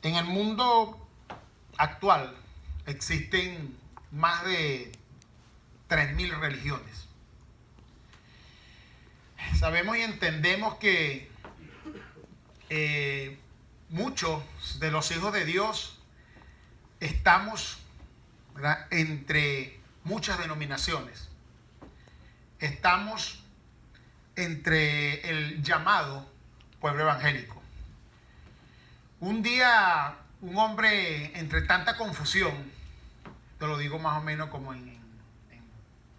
En el mundo actual existen más de 3000 religiones. Sabemos y entendemos que muchos de los hijos de Dios estamos, ¿verdad?, entre muchas denominaciones. Estamos entre el llamado pueblo evangélico. Un día, un hombre, entre tanta confusión, te lo digo más o menos como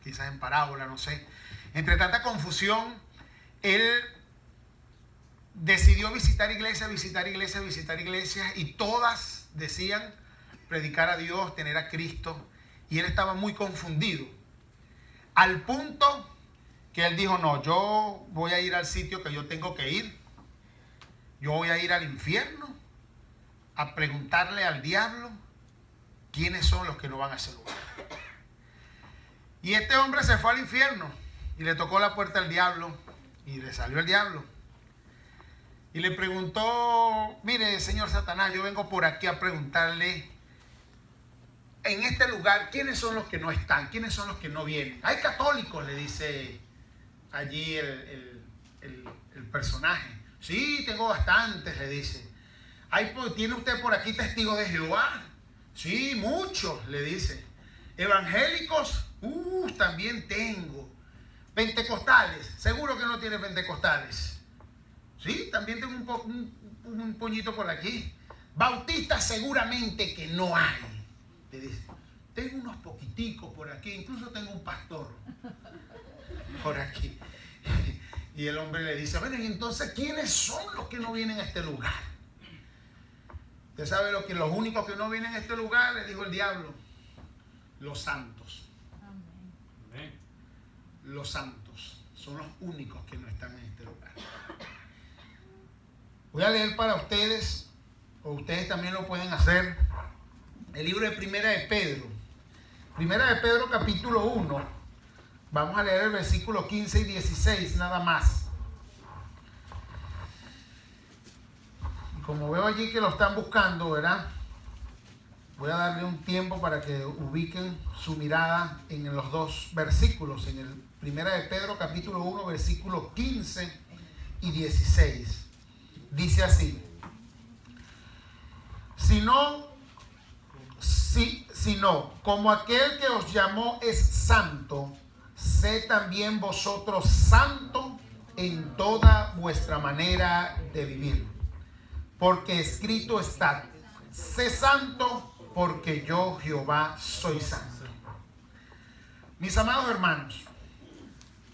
quizás en parábola, no sé, entre tanta confusión, él decidió visitar iglesias, y todas decían predicar a Dios, tener a Cristo, y él estaba muy confundido, al punto que él dijo: no, yo voy a ir al sitio que yo tengo que ir, yo voy a ir al infierno a preguntarle al diablo quiénes son los que no van a ese lugar. Y este hombre se fue al infierno y le tocó la puerta al diablo y le salió el diablo. Y le preguntó: mire, señor Satanás, yo vengo por aquí a preguntarle en este lugar quiénes son los que no están, quiénes son los que no vienen. Hay católicos, le dice allí el personaje. Sí, tengo bastantes, le dice. ¿Tiene usted por aquí testigos de Jehová? Sí, muchos, le dice. Evangélicos, también tengo. Pentecostales, seguro que no tiene pentecostales. Sí, también tengo un puñito por aquí. Bautistas seguramente que no hay, le dice. Tengo unos poquiticos por aquí, incluso tengo un pastor por aquí. Y el hombre le dice: bueno, y entonces, ¿quiénes son los que no vienen a este lugar? Usted sabe los únicos que no vienen a este lugar, le dijo el diablo: los santos. Amén. Los santos son los únicos que no están en este lugar. Voy a leer para ustedes, o ustedes también lo pueden hacer, el libro de Primera de Pedro. Primera de Pedro, capítulo 1. Vamos a leer el versículo 15 y 16, nada más. Como veo allí que lo están buscando, ¿verdad? Voy a darle un tiempo para que ubiquen su mirada en los dos versículos. En el Primera de Pedro, capítulo 1, versículos 15 y 16. Dice así: sino, como aquel que os llamó es santo, sed también vosotros santos en toda vuestra manera de vivir. Porque escrito está: sé santo, porque yo, Jehová, soy santo. Mis amados hermanos,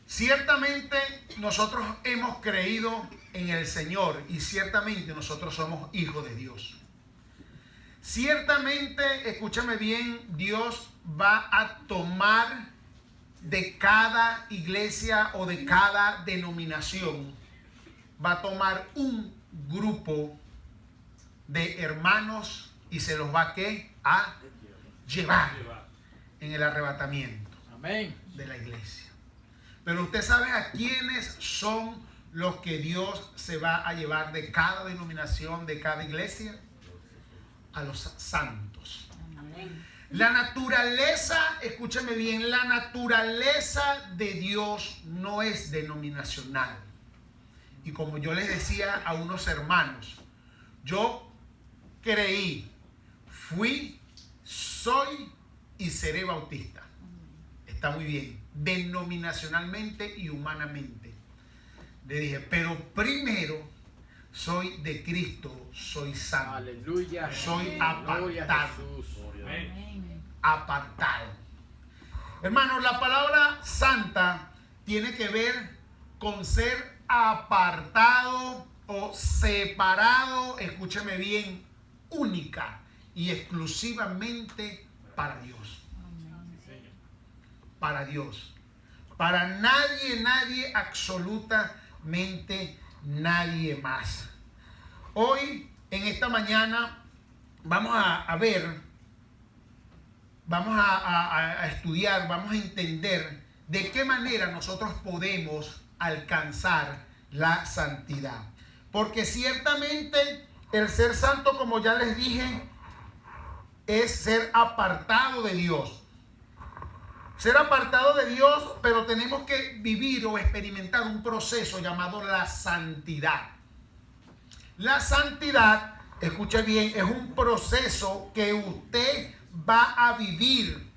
ciertamente nosotros hemos creído en el Señor y ciertamente nosotros somos hijos de Dios. Ciertamente, escúchame bien, Dios va a tomar de cada iglesia o de cada denominación, va a tomar un grupo de hermanos y se los va a llevar en el arrebatamiento. Amén. De la iglesia. Pero usted sabe a quiénes son los que Dios se va a llevar de cada denominación, de cada iglesia. A los santos. Amén. La naturaleza, escúchame bien, la naturaleza de Dios no es denominacional. Y como yo les decía a unos hermanos, yo creí, fui, soy y seré bautista. Está muy bien, denominacionalmente y humanamente. Le dije, pero primero soy de Cristo, soy santo. Aleluya. Soy apartado. Apartado. Hermanos, la palabra santa tiene que ver con ser apartado o separado, escúchame bien, única y exclusivamente para Dios. Para Dios. Para nadie, absolutamente nadie más. Hoy, en esta mañana, vamos a ver, vamos a estudiar, vamos a entender de qué manera nosotros podemos alcanzar la santidad. Porque ciertamente El ser santo, como ya les dije, es ser apartado de Dios. Ser apartado de Dios, pero tenemos que vivir o experimentar un proceso llamado la santidad. La santidad, escuche bien, es un proceso que usted va a vivir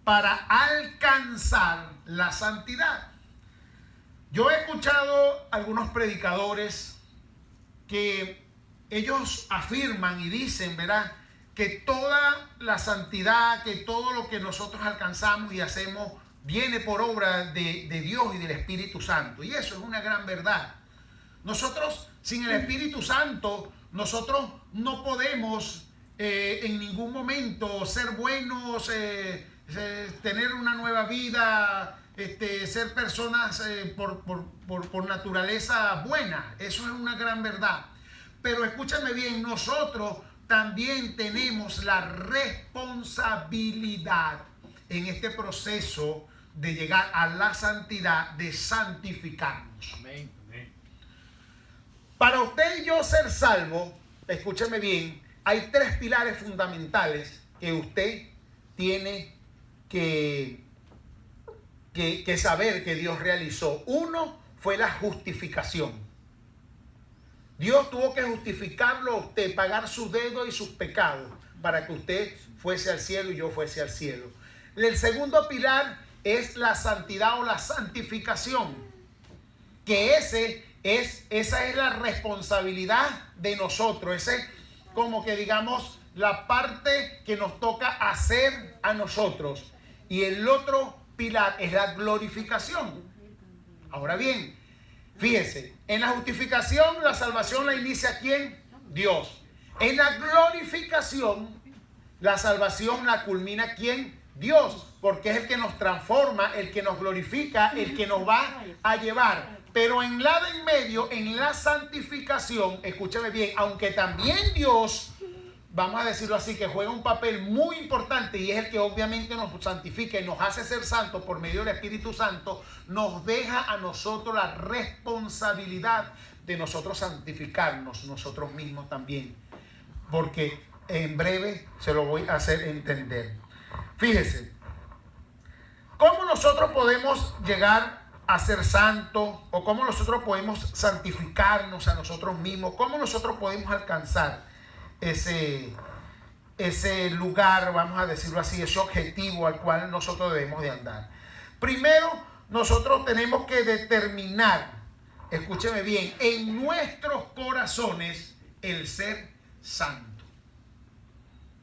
para alcanzar la santidad. Yo he escuchado algunos predicadores que ellos afirman y dicen, ¿verdad?, que toda la santidad, que todo lo que nosotros alcanzamos y hacemos viene por obra de Dios y del Espíritu Santo. Y eso es una gran verdad. Nosotros, sin el Espíritu Santo, nosotros no podemos en ningún momento ser buenos, tener una nueva vida, ser personas por naturaleza buenas. Eso es una gran verdad. Pero escúchame bien, nosotros también tenemos la responsabilidad en este proceso de llegar a la santidad, de santificarnos. Amén. Para usted y yo ser salvo, escúcheme bien, hay 3 pilares fundamentales que usted tiene que saber que Dios realizó. Uno fue la justificación. Dios tuvo que justificarlo a usted, pagar sus deudas y sus pecados para que usted fuese al cielo y yo fuese al cielo. El segundo pilar es la santidad o la santificación, que esa es la responsabilidad de nosotros. Esa es como que digamos la parte que nos toca hacer a nosotros. Y el otro pilar es la glorificación. Ahora bien, fíjese, en la justificación la salvación la inicia ¿quién? Dios. En la glorificación la salvación la culmina ¿quién? Dios, porque es el que nos transforma, el que nos glorifica, el que nos va a llevar. Pero en la de en medio, en la santificación, escúchame bien, aunque también Dios, vamos a decirlo así, que juega un papel muy importante y es el que obviamente nos santifica y nos hace ser santos por medio del Espíritu Santo, nos deja a nosotros la responsabilidad de nosotros santificarnos nosotros mismos también. Porque en breve se lo voy a hacer entender. Fíjese, ¿cómo nosotros podemos llegar a ser santos? ¿O cómo nosotros podemos santificarnos a nosotros mismos? ¿Cómo nosotros podemos alcanzar ese lugar, vamos a decirlo así, ese objetivo al cual nosotros debemos de andar? Primero, nosotros tenemos que determinar, escúcheme bien, en nuestros corazones el ser santo.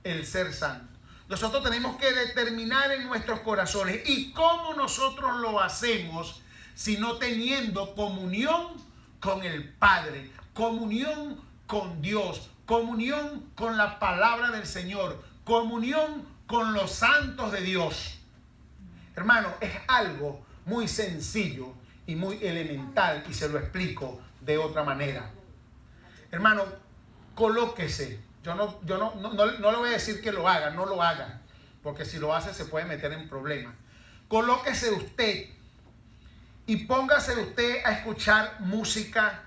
El ser santo. Nosotros tenemos que determinar en nuestros corazones. ¿Y cómo nosotros lo hacemos? Sino teniendo comunión con el Padre, comunión con Dios, comunión con la palabra del Señor, comunión con los santos de Dios. Hermano, es algo muy sencillo y muy elemental y se lo explico de otra manera. Hermano, colóquese. Yo no le voy a decir que lo haga, no lo haga, porque si lo hace se puede meter en problemas. Colóquese usted y póngase usted a escuchar música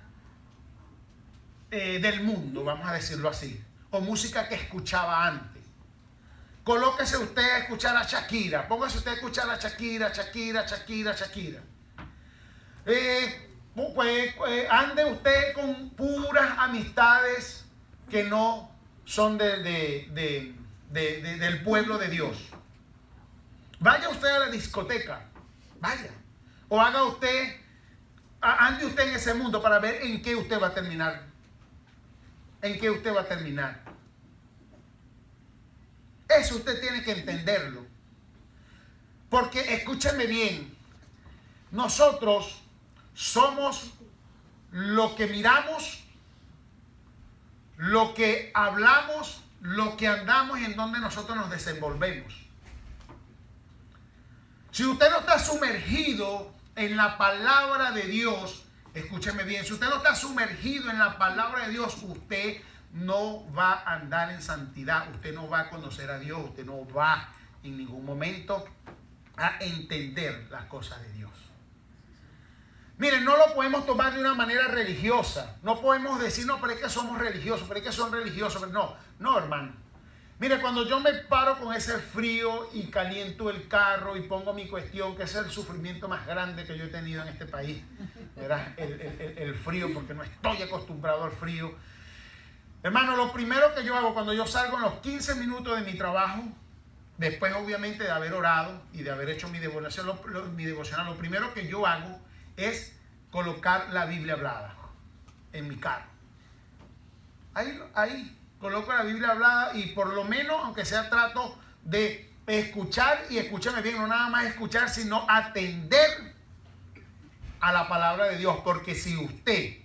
del mundo, vamos a decirlo así, o música que escuchaba antes. Colóquese usted a escuchar a Shakira, póngase usted a escuchar a Shakira. Ande usted con puras amistades que no son del pueblo de Dios. Vaya usted a la discoteca, vaya. O ande usted en ese mundo para ver en qué usted va a terminar. ¿En qué usted va a terminar? Eso usted tiene que entenderlo. Porque escúcheme bien, nosotros somos lo que miramos, lo que hablamos, lo que andamos y en donde nosotros nos desenvolvemos. Si usted no está sumergido en la palabra de Dios, escúcheme bien, si usted no está sumergido en la palabra de Dios, usted no va a andar en santidad, usted no va a conocer a Dios, usted no va en ningún momento a entender las cosas de Dios. Miren, no lo podemos tomar de una manera religiosa. No podemos decir, no, pero es que somos religiosos, pero es que son religiosos. Pero no, no, hermano. Mire, cuando yo me paro con ese frío y caliento el carro y pongo mi cuestión, que es el sufrimiento más grande que yo he tenido en este país, ¿verdad? El frío, porque no estoy acostumbrado al frío. Hermano, lo primero que yo hago cuando yo salgo en los 15 minutos de mi trabajo, después obviamente de haber orado y de haber hecho mi devocional, lo primero que yo hago es colocar la Biblia hablada en mi carro. Ahí coloco la Biblia hablada y por lo menos, aunque sea, trato de escuchar, y escúchame bien, no nada más escuchar, sino atender a la palabra de Dios. Porque si usted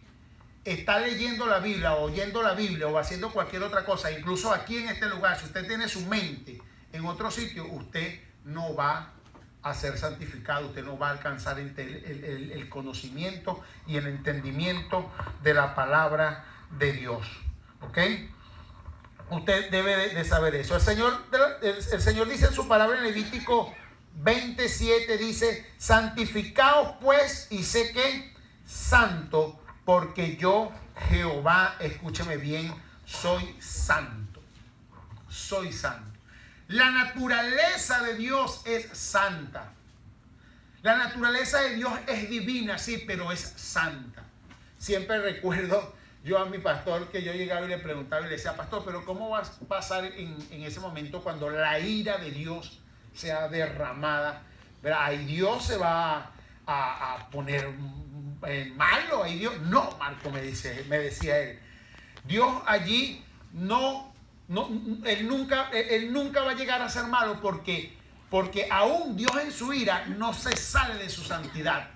está leyendo la Biblia o oyendo la Biblia o haciendo cualquier otra cosa, incluso aquí en este lugar, si usted tiene su mente en otro sitio, usted no va a ser santificado, usted no va a alcanzar el conocimiento y el entendimiento de la palabra de Dios. ¿Ok? Usted debe de saber eso. El Señor dice en su palabra en Levítico 27, dice: santificaos pues y sé que santo, porque yo, Jehová, escúcheme bien, soy santo. Soy santo. La naturaleza de Dios es santa. La naturaleza de Dios es divina, sí, pero es santa. Siempre recuerdo yo a mi pastor que yo llegaba y le preguntaba y le decía: pastor, pero ¿cómo va a pasar en ese momento cuando la ira de Dios sea derramada? ¿Verdad? Ahí Dios se va a poner malo. Ahí Dios, no, Marco, me decía él. Dios allí él nunca va a llegar a ser malo, porque aún Dios en su ira no se sale de su santidad.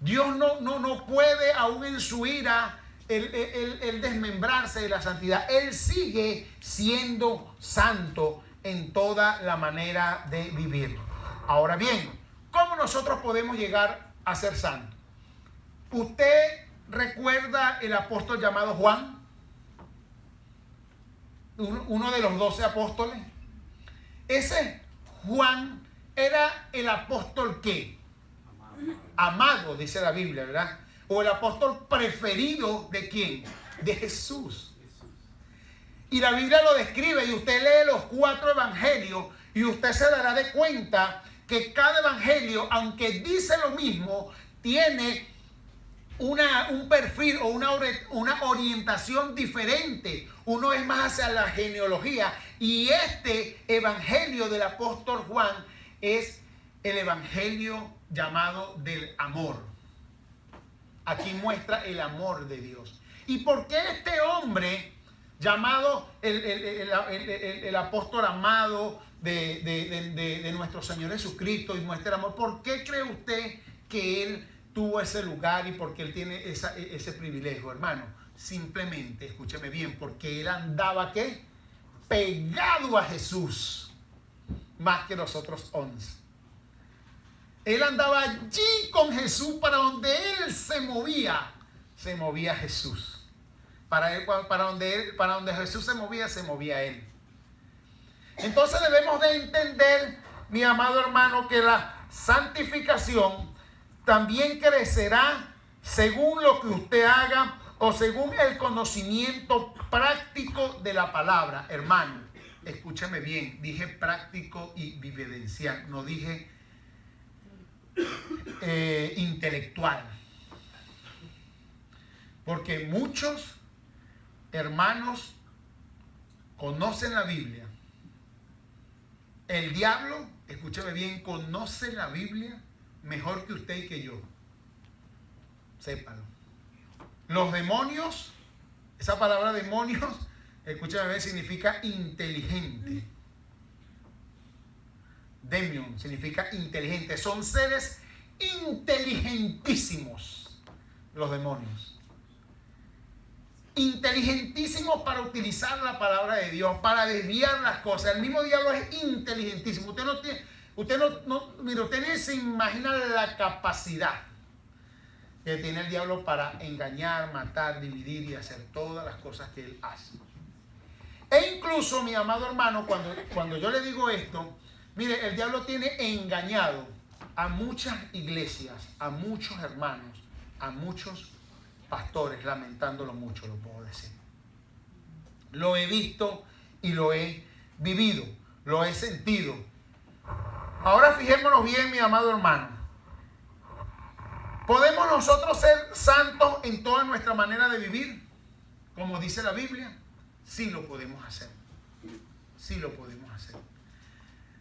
Dios no puede aún en su ira el desmembrarse de la santidad. Él sigue siendo santo en toda la manera de vivir. Ahora bien, ¿cómo nosotros podemos llegar a ser santos? ¿Usted recuerda el apóstol llamado Juan? Uno de los 12 apóstoles. Ese Juan era el apóstol ¿qué? Amado, dice la Biblia, ¿verdad? O el apóstol preferido ¿de quién? De Jesús. Y la Biblia lo describe, y usted lee los 4 evangelios y usted se dará de cuenta que cada evangelio, aunque dice lo mismo, tiene un perfil o una orientación diferente. Uno es más hacia la genealogía, y este evangelio del apóstol Juan es el evangelio llamado del amor. Aquí muestra el amor de Dios. ¿Y por qué este hombre llamado el apóstol amado de nuestro Señor Jesucristo y muestra el amor? ¿Por qué cree usted que él tuvo ese lugar y por qué él tiene ese privilegio, hermano? Simplemente, escúcheme bien, porque él andaba ¿qué? Pegado a Jesús más que los otros 11. Él andaba allí con Jesús. Para donde él se movía Jesús. Para donde Jesús se movía él. Entonces debemos de entender, mi amado hermano, que la santificación también crecerá según lo que usted haga o según el conocimiento práctico de la palabra. Hermano, escúchame bien, dije práctico y vivencial, no dije intelectual. Porque muchos hermanos conocen la Biblia. El diablo, escúchame bien, conoce la Biblia mejor que usted y que yo. Sépalo. Los demonios, esa palabra demonios, escúchame bien, significa inteligente. Demion significa inteligente. Son seres inteligentísimos los demonios. Inteligentísimos para utilizar la palabra de Dios, para desviar las cosas. El mismo diablo es inteligentísimo. Usted ni se imagina la capacidad que tiene el diablo para engañar, matar, dividir y hacer todas las cosas que él hace. E incluso, mi amado hermano, cuando yo le digo esto, mire, el diablo tiene engañado a muchas iglesias, a muchos hermanos, a muchos pastores, lamentándolo mucho, lo puedo decir. Lo he visto y lo he vivido, lo he sentido. Ahora fijémonos bien, mi amado hermano. ¿Podemos nosotros ser santos en toda nuestra manera de vivir? Como dice la Biblia, sí lo podemos hacer. Sí lo podemos hacer.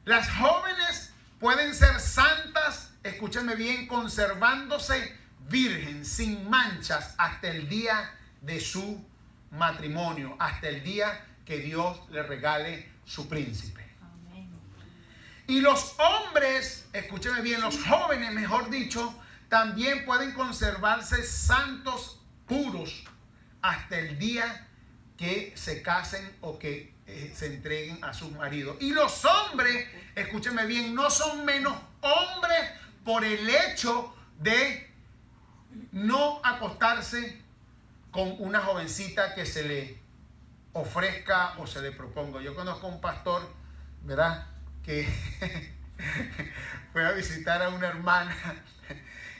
Las jóvenes pueden ser santas, escúchenme bien, conservándose virgen, sin manchas, hasta el día de su matrimonio, hasta el día que Dios le regale su príncipe. Amén. Y los hombres, escúchenme bien, los jóvenes, mejor dicho, también pueden conservarse santos, puros, hasta el día que se casen o que se entreguen a sus maridos. Y los hombres, escúchenme bien, no son menos hombres por el hecho de no acostarse con una jovencita que se le ofrezca o se le proponga. Yo conozco a un pastor, ¿verdad?, que fue a visitar a una hermana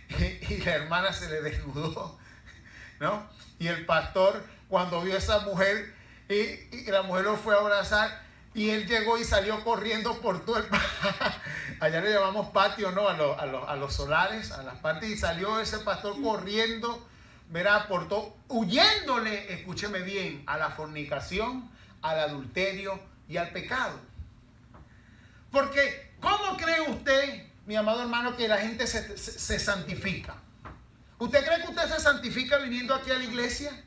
y la hermana se le desnudó, ¿no? Y el pastor, cuando vio a esa mujer, y la mujer lo fue a abrazar, y él llegó y salió corriendo por todo el allá le llamamos patio, ¿no? A los solares, a las partes, y salió ese pastor corriendo, verá, por todo, huyéndole, escúcheme bien, a la fornicación, al adulterio y al pecado. Porque, ¿cómo cree usted, mi amado hermano, que la gente se santifica? ¿Usted cree que usted se santifica viniendo aquí a la iglesia?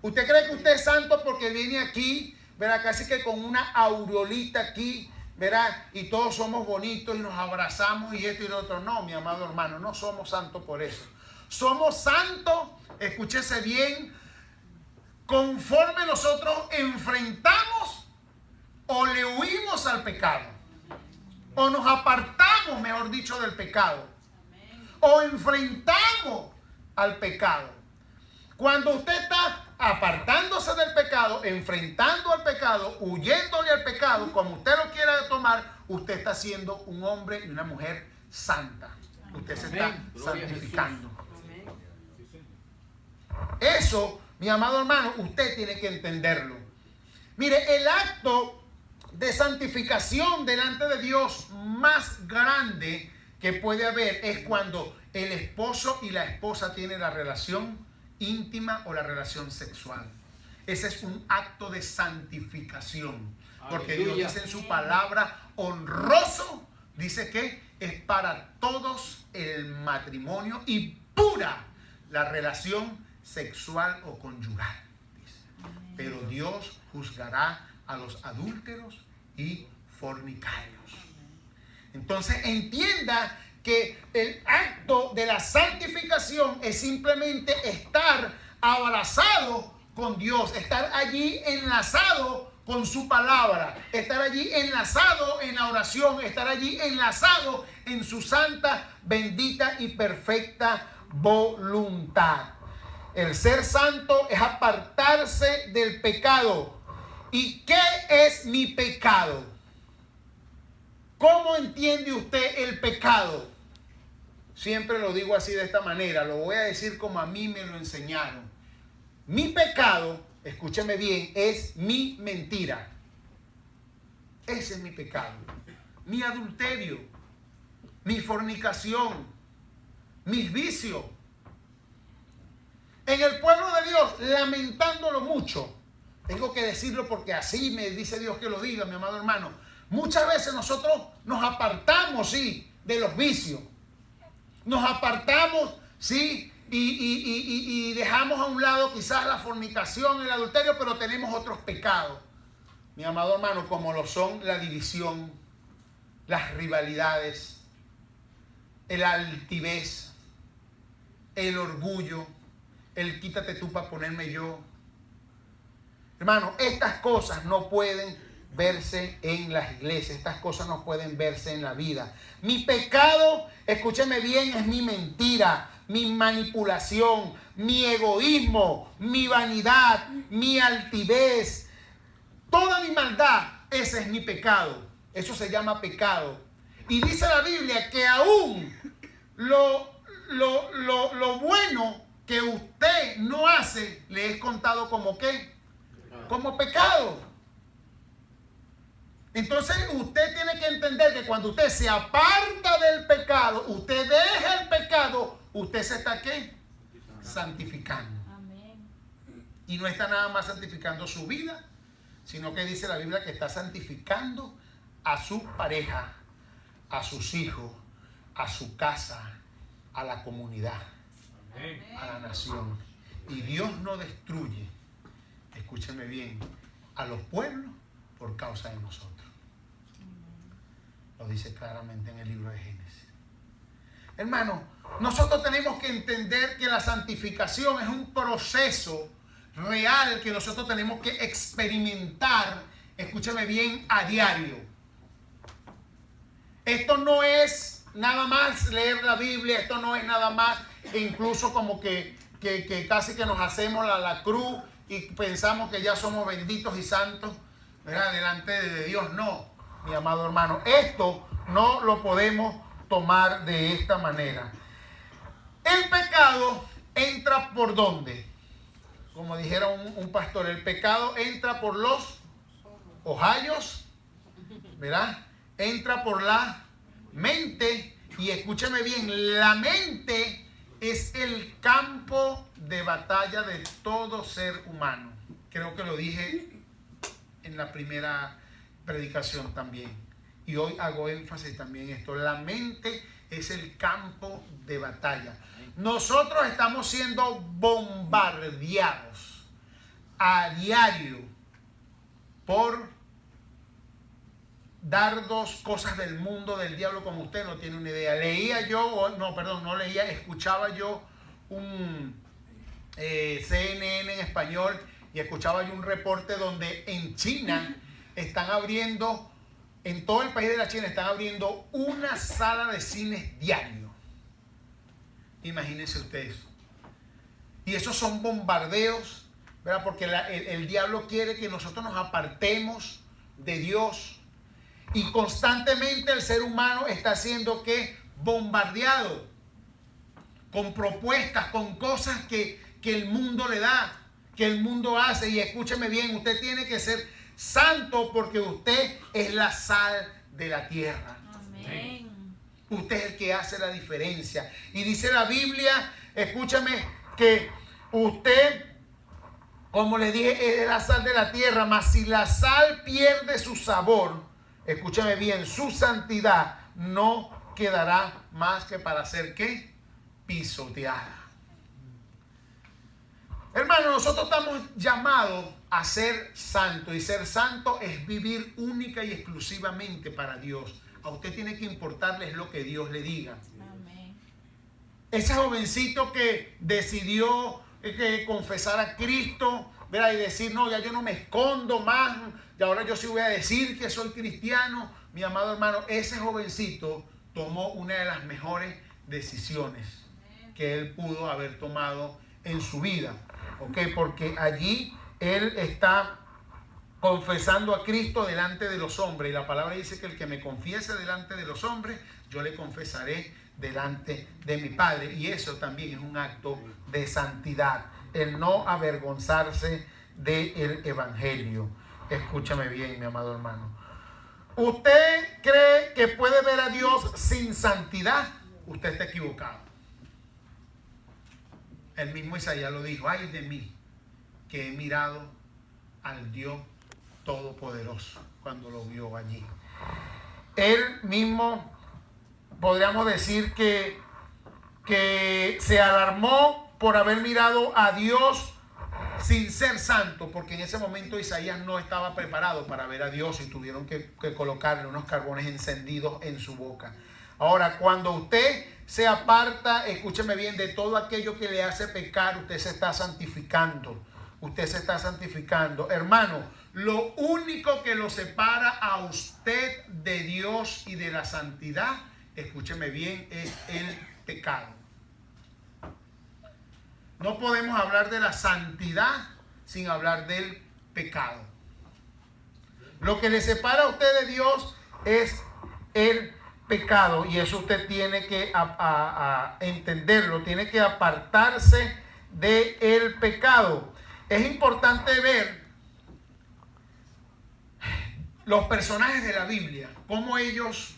¿Usted cree que usted es santo porque viene aquí, verá, casi que con una aureolita aquí, verá, y todos somos bonitos y nos abrazamos y esto y lo otro? No, mi amado hermano, no somos santos por eso. Somos santos, escúchese bien, conforme nosotros enfrentamos o le huimos al pecado, o nos apartamos, mejor dicho, del pecado, o enfrentamos al pecado. Cuando usted está apartándose del pecado, enfrentando al pecado, huyéndole al pecado, como usted lo quiera tomar, usted está siendo un hombre y una mujer santa. Usted se está santificando. Eso, mi amado hermano, usted tiene que entenderlo. Mire, el acto de santificación delante de Dios más grande que puede haber es cuando el esposo y la esposa tienen la relación íntima o la relación sexual. Ese es un acto de santificación. Porque Dios dice en su palabra, honroso, dice que es para todos el matrimonio y pura la relación sexual o conyugal. Pero Dios juzgará a los adúlteros y fornicarios. Entonces entienda que el acto de la santificación es simplemente estar abrazado con Dios, estar allí enlazado con su palabra, estar allí enlazado en la oración, estar allí enlazado en su santa, bendita y perfecta voluntad. El ser santo es apartarse del pecado. ¿Y qué es mi pecado? ¿Cómo entiende usted el pecado? Siempre lo digo así de esta manera, lo voy a decir como a mí me lo enseñaron. Mi pecado, escúcheme bien, es mi mentira. Ese es mi pecado. Mi adulterio, mi fornicación, mis vicios. En el pueblo de Dios, lamentándolo mucho, tengo que decirlo porque así me dice Dios que lo diga, mi amado hermano. Muchas veces nosotros nos apartamos, sí, de los vicios. Nos apartamos, sí, y dejamos a un lado quizás la fornicación, el adulterio, pero tenemos otros pecados, mi amado hermano, como lo son la división, las rivalidades, el altivez, el orgullo, el quítate tú para ponerme yo. Hermano, estas cosas no pueden verse en las iglesias, estas cosas no pueden verse en la vida. Mi pecado, escúcheme bien, es mi mentira, mi manipulación, mi egoísmo, mi vanidad, mi altivez, toda mi maldad. Ese es mi pecado. Eso se llama pecado. Y dice la Biblia que aún lo bueno que usted no hace, le es contado como ¿qué? Como pecado. Entonces usted tiene que entender que cuando usted se aparta del pecado, usted deja el pecado, usted se está ¿qué? Santificando. Amén. Y no está nada más santificando su vida, sino que dice la Biblia que está santificando a su pareja, a sus hijos, a su casa, a la comunidad, a la nación. Y Dios no destruye, escúcheme bien, a los pueblos por causa de nosotros. Lo dice claramente en el libro de Génesis. Hermano, nosotros tenemos que entender que la santificación es un proceso real que nosotros tenemos que experimentar, escúchame bien, a diario. Esto no es nada más leer la Biblia, esto no es nada más, incluso como que casi que nos hacemos la cruz y pensamos que ya somos benditos y santos, ¿verdad? Delante de Dios. No, mi amado hermano, esto no lo podemos tomar de esta manera. El pecado entra por ¿dónde? Como dijera un pastor, el pecado entra por los ojayos, ¿verdad? Entra por la mente. Y escúchame bien, la mente es el campo de batalla de todo ser humano. Creo que lo dije en la primera predicación también. Y hoy hago énfasis también en esto. La mente es el campo de batalla. Nosotros estamos siendo bombardeados a diario por dardos, cosas del mundo, del diablo, como usted no tiene una idea. Escuchaba yo un CNN en español y escuchaba yo un reporte donde en China están abriendo, en todo el país de la China están abriendo una sala de cines diario. Imagínense ustedes. Y esos son bombardeos, ¿verdad? Porque el diablo quiere que nosotros nos apartemos de Dios. Y constantemente el ser humano está siendo ¿qué? Bombardeado con propuestas, con cosas que el mundo le da, que el mundo hace. Y escúcheme bien, usted tiene que ser santo porque usted es la sal de la tierra. Amén. Usted es el que hace la diferencia. Y dice la Biblia, escúchame, que usted, como le dije, es la sal de la tierra, mas si la sal pierde su sabor, escúchame bien, su santidad no quedará más que para ser ¿qué? Pisoteada. Hermano, nosotros estamos llamados a ser santos, y ser santo es vivir única y exclusivamente para Dios. A usted tiene que importarle lo que Dios le diga. Amén. Ese jovencito que decidió confesar a Cristo, ¿verdad? Y decir, no, ya yo no me escondo más, y ahora yo sí voy a decir que soy cristiano. Mi amado hermano, ese jovencito tomó una de las mejores decisiones que él pudo haber tomado en su vida. ¿Ok? Porque allí él está confesando a Cristo delante de los hombres. Y la palabra dice que el que me confiese delante de los hombres, yo le confesaré delante de mi Padre. Y eso también es un acto de santidad, el no avergonzarse del Evangelio. Escúchame bien, mi amado hermano. ¿Usted cree que puede ver a Dios sin santidad? Usted está equivocado. El mismo Isaías lo dijo: ay de mí, que he mirado al Dios Todopoderoso, cuando lo vio allí. Él mismo, podríamos decir que se alarmó por haber mirado a Dios sin ser santo, porque en ese momento Isaías no estaba preparado para ver a Dios y tuvieron que colocarle unos carbones encendidos en su boca. Ahora, cuando usted se aparta, escúcheme bien, de todo aquello que le hace pecar, usted se está santificando. Usted se está santificando. Hermano, lo único que lo separa a usted de Dios y de la santidad, escúcheme bien, es el pecado. No podemos hablar de la santidad sin hablar del pecado. Lo que le separa a usted de Dios es el pecado, y eso usted tiene que entenderlo, tiene que apartarse del pecado. Es importante ver los personajes de la Biblia, cómo ellos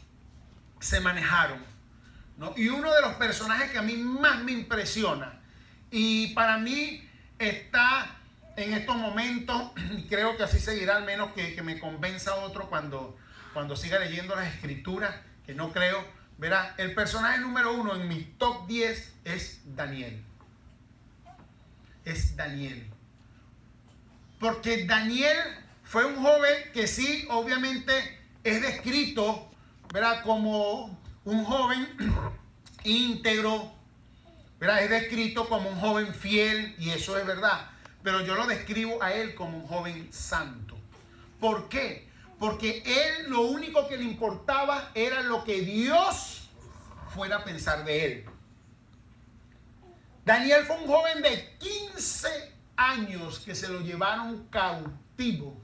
se manejaron, ¿no? Y uno de los personajes que a mí más me impresiona, y para mí está en estos momentos, y creo que así seguirá, al menos que me convenza otro cuando siga leyendo las escrituras, que no creo, verá, el personaje número 1 en mi top 10 es Daniel. Es Daniel. Porque Daniel fue un joven que sí, obviamente, es descrito, ¿verdad?, como un joven íntegro, ¿verdad? Es descrito como un joven fiel, y eso es verdad. Pero yo lo describo a él como un joven santo. ¿Por qué? Porque él lo único que le importaba era lo que Dios fuera a pensar de él. Daniel fue un joven de 15 años que se lo llevaron cautivo.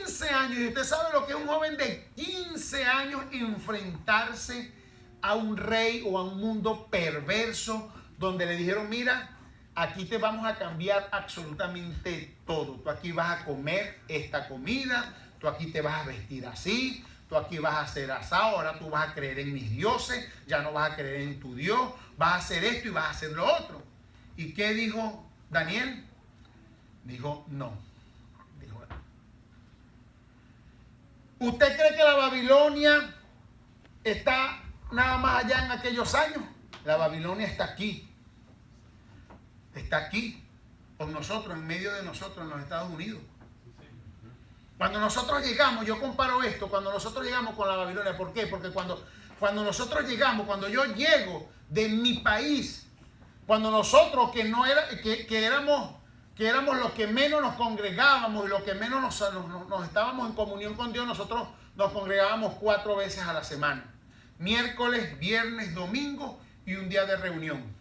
15 años. Y usted sabe lo que es un joven de 15 años enfrentarse a un rey o a un mundo perverso donde le dijeron, mira, aquí te vamos a cambiar absolutamente todo. Tú aquí vas a comer esta comida, tú aquí te vas a vestir así, tú aquí vas a hacer asado, ahora tú vas a creer en mis dioses, ya no vas a creer en tu Dios, vas a hacer esto y vas a hacer lo otro. ¿Y qué dijo Daniel? Dijo, no. Dijo, ¿usted cree que la Babilonia está nada más allá en aquellos años? La Babilonia está aquí. Está aquí, con nosotros, en medio de nosotros, en los Estados Unidos. Cuando nosotros llegamos, yo comparo esto, cuando nosotros llegamos con la Babilonia, ¿por qué? Porque cuando nosotros llegamos, cuando yo llego de mi país, cuando nosotros que éramos los que menos nos congregábamos y los que menos nos estábamos en comunión con Dios, nosotros nos congregábamos 4 veces a la semana. Miércoles, viernes, domingo y un día de reunión.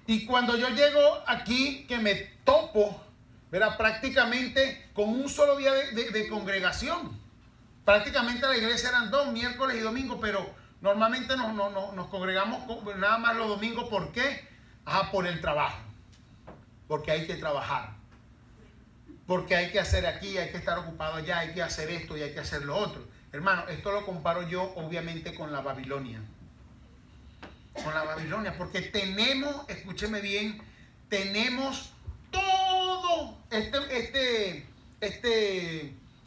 Y cuando yo llego aquí, que me topo, ¿verdad?, prácticamente con un solo día de congregación. Prácticamente la iglesia eran 2, miércoles y domingo, pero normalmente nos congregamos nada más los domingos. ¿Por qué? Por el trabajo. Porque hay que trabajar. Porque hay que hacer aquí, hay que estar ocupado allá, hay que hacer esto y hay que hacer lo otro. Hermano, esto lo comparo yo obviamente con la Babilonia. Con la Babilonia, porque tenemos, escúcheme bien, tenemos todo este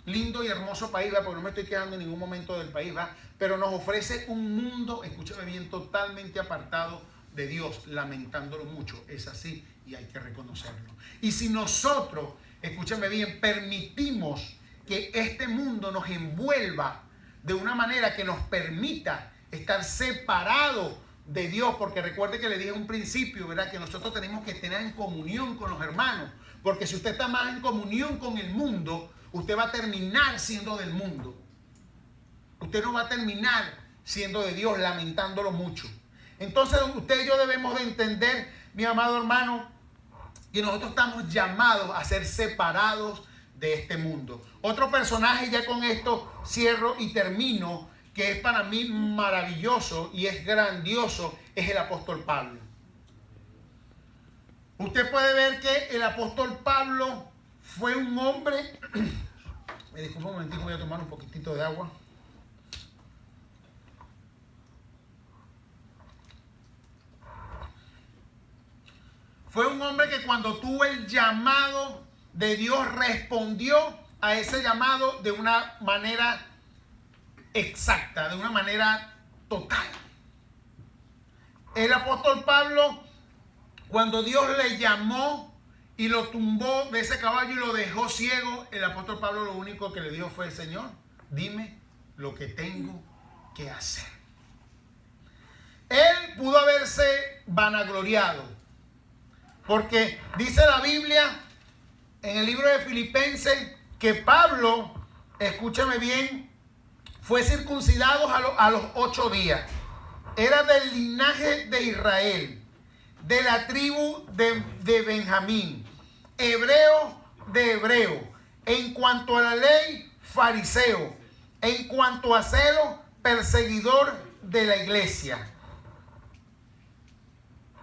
lindo y hermoso país, ¿va? Porque no me estoy quejando en ningún momento del país, ¿va? Pero nos ofrece un mundo, escúcheme bien, totalmente apartado de Dios, lamentándolo mucho. Es así y hay que reconocerlo. Y si nosotros, escúcheme bien, permitimos que este mundo nos envuelva de una manera que nos permita estar separados de Dios, porque recuerde que le dije en un principio, ¿verdad?, que nosotros tenemos que tener en comunión con los hermanos, porque si usted está más en comunión con el mundo, usted va a terminar siendo del mundo. Usted no va a terminar siendo de Dios, lamentándolo mucho. Entonces usted y yo debemos de entender, mi amado hermano, que nosotros estamos llamados a ser separados de este mundo. Otro personaje, ya con esto cierro y termino, que es para mí maravilloso y es grandioso, es el apóstol Pablo. Usted puede ver que el apóstol Pablo fue un hombre... Me disculpa un momentito, voy a tomar un poquitito de agua. Fue un hombre que cuando tuvo el llamado de Dios respondió a ese llamado de una manera exacta, de una manera total. El apóstol Pablo, cuando Dios le llamó y lo tumbó de ese caballo y lo dejó ciego, el apóstol Pablo lo único que le dijo fue: Señor, dime lo que tengo que hacer. Él pudo haberse vanagloriado, porque dice la Biblia en el libro de Filipenses que Pablo, escúchame bien, fue circuncidado a los 8 días. Era del linaje de Israel, de la tribu de Benjamín, hebreo de hebreo. En cuanto a la ley, fariseo. En cuanto a celo, perseguidor de la iglesia.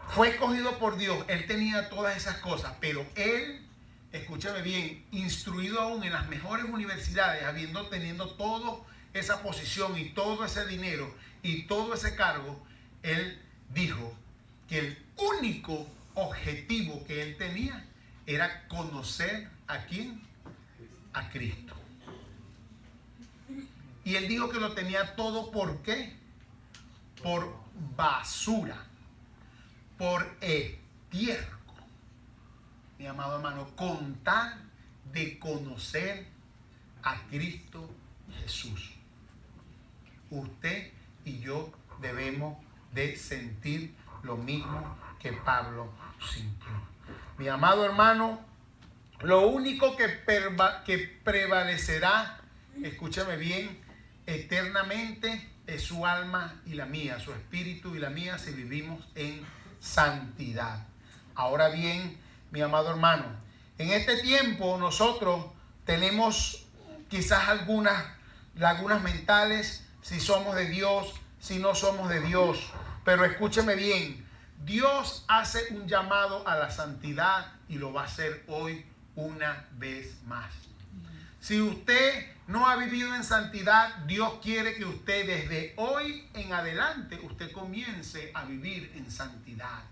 Fue escogido por Dios. Él tenía todas esas cosas, pero él, escúchame bien, instruido aún en las mejores universidades, teniendo toda esa posición y todo ese dinero y todo ese cargo, él dijo que el único objetivo que él tenía era conocer a quién, a Cristo. Y él dijo que lo tenía todo, ¿por qué? Por basura, por estiércol, mi amado hermano, con tal de conocer a Cristo Jesús. Usted y yo debemos de sentir lo mismo que Pablo sintió. Mi amado hermano, lo único que prevalecerá, escúchame bien, eternamente es su alma y la mía, su espíritu y la mía, si vivimos en santidad. Ahora bien, mi amado hermano, en este tiempo nosotros tenemos quizás algunas lagunas mentales, si somos de Dios, si no somos de Dios. Pero escúcheme bien, Dios hace un llamado a la santidad y lo va a hacer hoy una vez más. Si usted no ha vivido en santidad, Dios quiere que usted desde hoy en adelante, usted comience a vivir en santidad.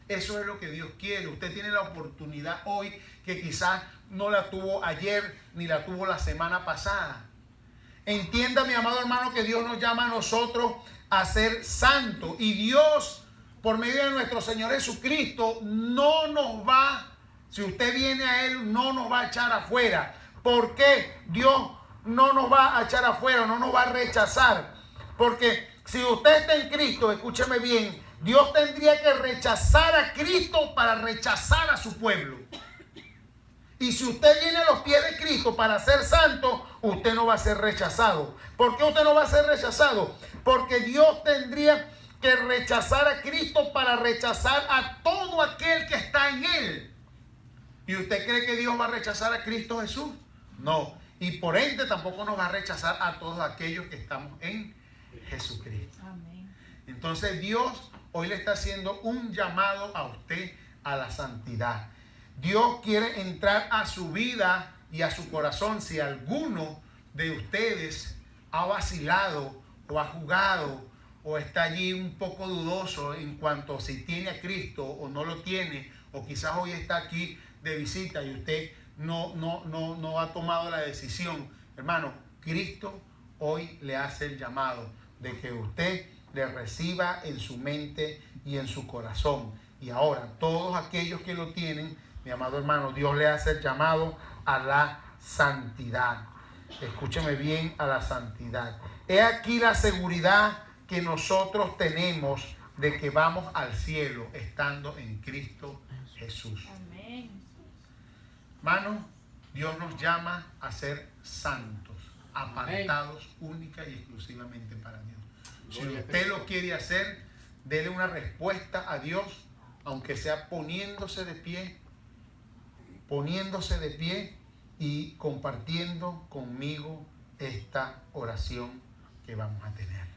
Eso es lo que Dios quiere. Usted tiene la oportunidad hoy que quizás no la tuvo ayer ni la tuvo la semana pasada. Entienda, mi amado hermano, que Dios nos llama a nosotros a ser santos. Y Dios, por medio de nuestro Señor Jesucristo, no nos va, si usted viene a Él, no nos va a echar afuera. ¿Por qué Dios no nos va a echar afuera, no nos va a rechazar? Porque si usted está en Cristo, escúcheme bien, Dios tendría que rechazar a Cristo para rechazar a su pueblo. Y si usted viene a los pies de Cristo para ser santo, usted no va a ser rechazado. ¿Por qué usted no va a ser rechazado? Porque Dios tendría que rechazar a Cristo para rechazar a todo aquel que está en Él. ¿Y usted cree que Dios va a rechazar a Cristo Jesús? No. Y por ende tampoco nos va a rechazar a todos aquellos que estamos en Jesucristo. Amén. Entonces Dios hoy le está haciendo un llamado a usted a la santidad. Dios quiere entrar a su vida y a su corazón. Si alguno de ustedes ha vacilado o ha jugado o está allí un poco dudoso en cuanto a si tiene a Cristo o no lo tiene, o quizás hoy está aquí de visita y usted no ha tomado la decisión, hermano, Cristo hoy le hace el llamado de que usted le reciba en su mente y en su corazón. Y ahora, todos aquellos que lo tienen, mi amado hermano, Dios le hace el llamado a la santidad. Escúcheme bien, a la santidad. He aquí la seguridad que nosotros tenemos de que vamos al cielo estando en Cristo Jesús. Amén. Hermano, Dios nos llama a ser santos, apartados única y exclusivamente para Dios. Si usted lo quiere hacer, dele una respuesta a Dios, aunque sea poniéndose de pie y compartiendo conmigo esta oración que vamos a tener.